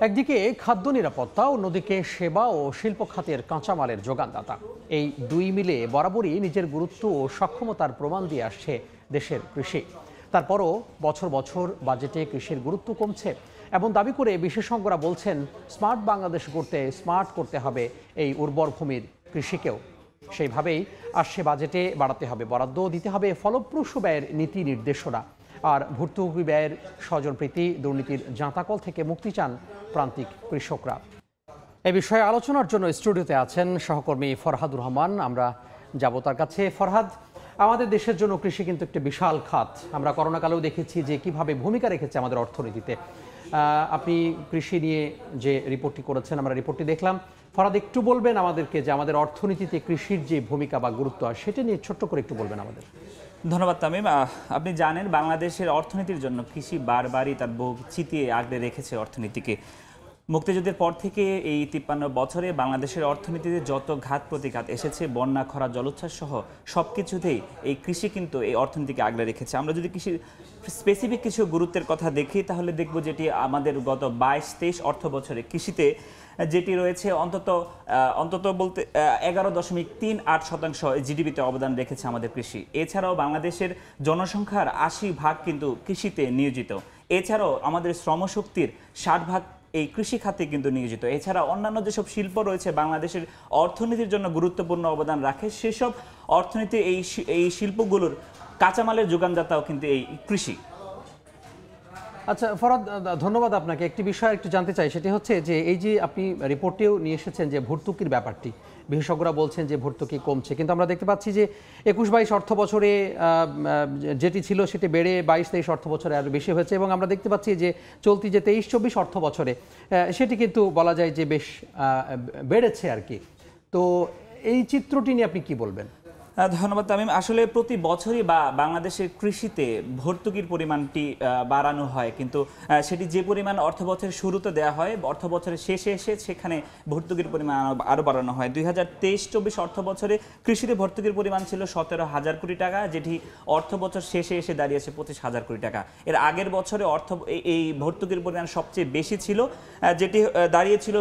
একদিকে খাদ্য নিরাপত্তা, অন্যদিকে সেবা ও শিল্প খাতের কাঁচামালের যোগানদাতা, এই দুই মিলে বরাবরই নিজের গুরুত্ব ও সক্ষমতার প্রমাণ দিয়ে আসছে দেশের কৃষি। তারপরও বছর বছর বাজেটে কৃষির গুরুত্ব কমছে এমন দাবি করে বিশেষজ্ঞরা বলছেন, স্মার্ট বাংলাদেশ গড়তে স্মার্ট করতে হবে এই উর্বর ভূমির কৃষিকেও। সেইভাবেই আসছে বাজেটে বাড়াতে হবে বরাদ্দ, দিতে হবে ফলপ্রসূ ব্যয়ের নীতি নির্দেশনা, আর ভর্তুকি ব্যয়ের স্বজনপ্রীতি, দুর্নীতির জাঁতাকল থেকে মুক্তি চান প্রান্তিক কৃষকরা। এ বিষয়ে আলোচনার জন্য স্টুডিওতে আছেন সহকর্মী ফরহাদুর রহমান। আমরা যাব তার কাছে। ফরহাদ, আমাদের দেশের জন্য কৃষি কিন্তু একটি বিশাল খাত। আমরা করোনাকালেও দেখেছি যে কিভাবে ভূমিকা রেখেছে আমাদের অর্থনীতিতে। আপনি কৃষি নিয়ে যে রিপোর্টটি করেছেন, আমরা রিপোর্টটি দেখলাম। ফরহাদ, একটু বলবেন আমাদেরকে যে আমাদের অর্থনীতিতে কৃষির যে ভূমিকা বা গুরুত্ব, সেটা নিয়ে ছোট্ট করে একটু বলবেন আমাদের। ধন্যবাদ তামিম। আপনি জানেন বাংলাদেশের অর্থনীতির জন্য কৃষি বারবারই তার বুক চিতিয়ে আগলে রেখেছে অর্থনীতিকে। মুক্তিযুদ্ধের পর থেকে এই 53 বছরে বাংলাদেশের অর্থনীতিতে যত ঘাত প্রতিঘাত এসেছে, বন্যা, খরা, জলোচ্ছ্বাস সহ সব কিছুতেই এই কৃষি কিন্তু এই অর্থনীতিকে আগলে রেখেছে। আমরা যদি কৃষির স্পেসিফিক কিছু গুরুত্বের কথা দেখি তাহলে দেখব যেটি আমাদের গত 22-23 অর্থ বছরে কৃষিতে যেটি রয়েছে অন্তত বলতে 11.38% জিডিপিতে অবদান রেখেছে আমাদের কৃষি। এছাড়াও বাংলাদেশের জনসংখ্যার 80% কিন্তু কৃষিতে নিয়োজিত। এছাড়াও আমাদের শ্রমশক্তির 60% এই কৃষি খাতে কিন্তু নিয়োজিত। এছাড়া অন্যান্য যেসব শিল্প রয়েছে বাংলাদেশের অর্থনীতির জন্য গুরুত্বপূর্ণ অবদান রাখে, সেসব অর্থনীতি এই শিল্পগুলোর কাঁচামালের যোগানদাতাও কিন্তু এই কৃষি। আচ্ছা ফরহাদ, ধন্যবাদ আপনাকে। একটি বিষয় একটু জানতে চাই, সেটি হচ্ছে যে এই যে আপনি রিপোর্টেও নিয়ে এসেছেন যে ভর্তুকির ব্যাপারটি, বিশেষজ্ঞরা বলছেন যে ভর্তুকি কমছে, কিন্তু আমরা দেখতে পাচ্ছি যে 21-22 অর্থ বছরে যেটি ছিল সেটি বেড়ে 22-23 অর্থ বছরে আরও বেশি হয়েছে, এবং আমরা দেখতে পাচ্ছি যে চলতি যে 23-24 অর্থ বছরে সেটি কিন্তু বলা যায় যে বেশ বেড়েছে আর কি। তো এই চিত্রটি নিয়ে আপনি কি বলবেন? ধন্যবাদ তামিম। আসলে প্রতি বছরই বাংলাদেশের কৃষিতে ভর্তুকির পরিমাণটি বাড়ানো হয়, কিন্তু সেটি যে পরিমাণ অর্থ বছরের শুরুতে দেওয়া হয়, অর্থ বছরের শেষে এসে সেখানে ভর্তুকির পরিমাণ আরও বাড়ানো হয়। 2023-24 অর্থ বছরে কৃষিতে ভর্তুকির পরিমাণ ছিল 17,000 কোটি টাকা, যেটি অর্থ বছর শেষে এসে দাঁড়িয়েছে 25,000 কোটি টাকা। এর আগের বছরে এই ভর্তুকির পরিমাণ সবচেয়ে বেশি ছিল, যেটি দাঁড়িয়েছিল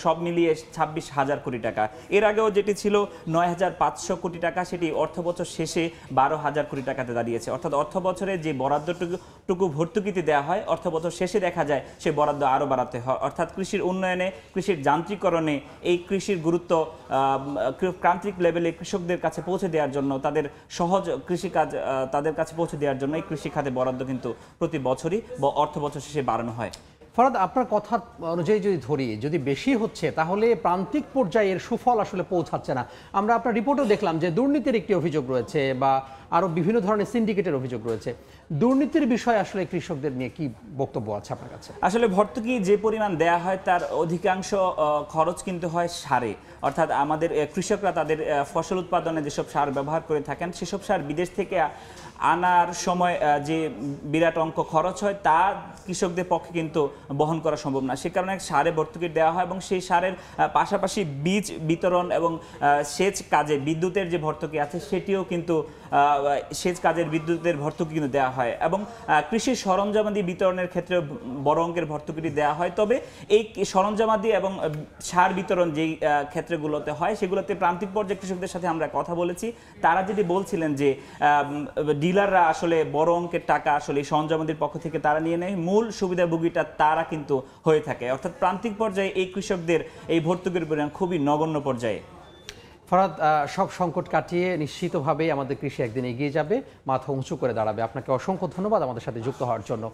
সব মিলিয়ে 26,000 কোটি টাকা। এর আগেও যেটি ছিল 9,500 কোটি টাকা, সেটি অর্থ বছর শেষে 12,000 কোটি টাকাতে দাঁড়িয়েছে। অর্থাৎ অর্থ বছরে যে বরাদ্দটুকু ভর্তুকিতে দেওয়া হয়, অর্থ বছর শেষে দেখা যায় সে বরাদ্দ আরও বাড়াতে হয়। অর্থাৎ কৃষির উন্নয়নে, কৃষির যান্ত্রিকরণে, এই কৃষির গুরুত্ব প্রান্তিক লেভেলে কৃষকদের কাছে পৌঁছে দেওয়ার জন্য, তাদের সহজ কৃষিকাজ তাদের কাছে পৌঁছে দেওয়ার জন্য এই কৃষি খাতে বরাদ্দ কিন্তু প্রতি বছরই অর্থ বছর শেষে বাড়ানো হয়। ফরহাদ, আপনার কথা অনুযায়ী যদি ধরি, যদি বেশি হচ্ছে তাহলে প্রান্তিক পর্যায়ের সুফল আসলে পৌঁছাচ্ছে না। আমরা আপনার রিপোর্টেও দেখলাম যে দুর্নীতির একটি অভিযোগ রয়েছে, বা আরও বিভিন্ন ধরনের সিন্ডিকেটের অভিযোগ রয়েছে। দুর্নীতির বিষয়ে আসলে কৃষকদের নিয়ে কি বক্তব্য আছে আপনার কাছে? আসলে ভর্তুকি যে পরিমাণ দেয়া হয় তার অধিকাংশ খরচ কিন্তু হয় সারে। অর্থাৎ আমাদের কৃষকরা তাদের ফসল উৎপাদনে যেসব সার ব্যবহার করে থাকেন, সেসব সার বিদেশ থেকে আনার সময় যে বিরাট অঙ্ক খরচ হয় তা কৃষকদের পক্ষে কিন্তু বহন করা সম্ভব না। সে কারণে সারে ভর্তুকি দেওয়া হয়, এবং সেই সারের পাশাপাশি বীজ বিতরণ এবং সেচ কাজে বিদ্যুতের যে ভর্তুকি আছে সেটিও কিন্তু সেচ কাজের বিদ্যুতের ভর্তুকি কিন্তু দেওয়া হয়, এবং কৃষি সরঞ্জামাদি বিতরণের ক্ষেত্রে বড় অঙ্কের ভর্তুকিটি দেওয়া হয়। তবে এই সরঞ্জামাদি এবং সার বিতরণ যেই ক্ষেত্রগুলোতে হয়, সেগুলোতে প্রান্তিক পর্যায়ে কৃষকদের সাথে আমরা কথা বলেছি। তারা যেটি বলছিলেন যে ডিলাররা আসলে বড় অঙ্কের টাকা আসলে এই সরঞ্জামাদির পক্ষ থেকে তারা নিয়ে নেয়, মূল সুবিধাভোগীটা তারা কিন্তু হয়ে থাকে। অর্থাৎ প্রান্তিক পর্যায়ে এই কৃষকদের এই ভর্তুকির পরিমাণ খুবই নগণ্য পর্যায়ে। ফরহাদ, সব সংকট কাটিয়ে নিশ্চিতভাবেই আমাদের কৃষি একদিন এগিয়ে যাবে, মাথা উঁচু করে দাঁড়াবে। আপনাকে অসংখ্য ধন্যবাদ আমাদের সাথে যুক্ত হওয়ার জন্য।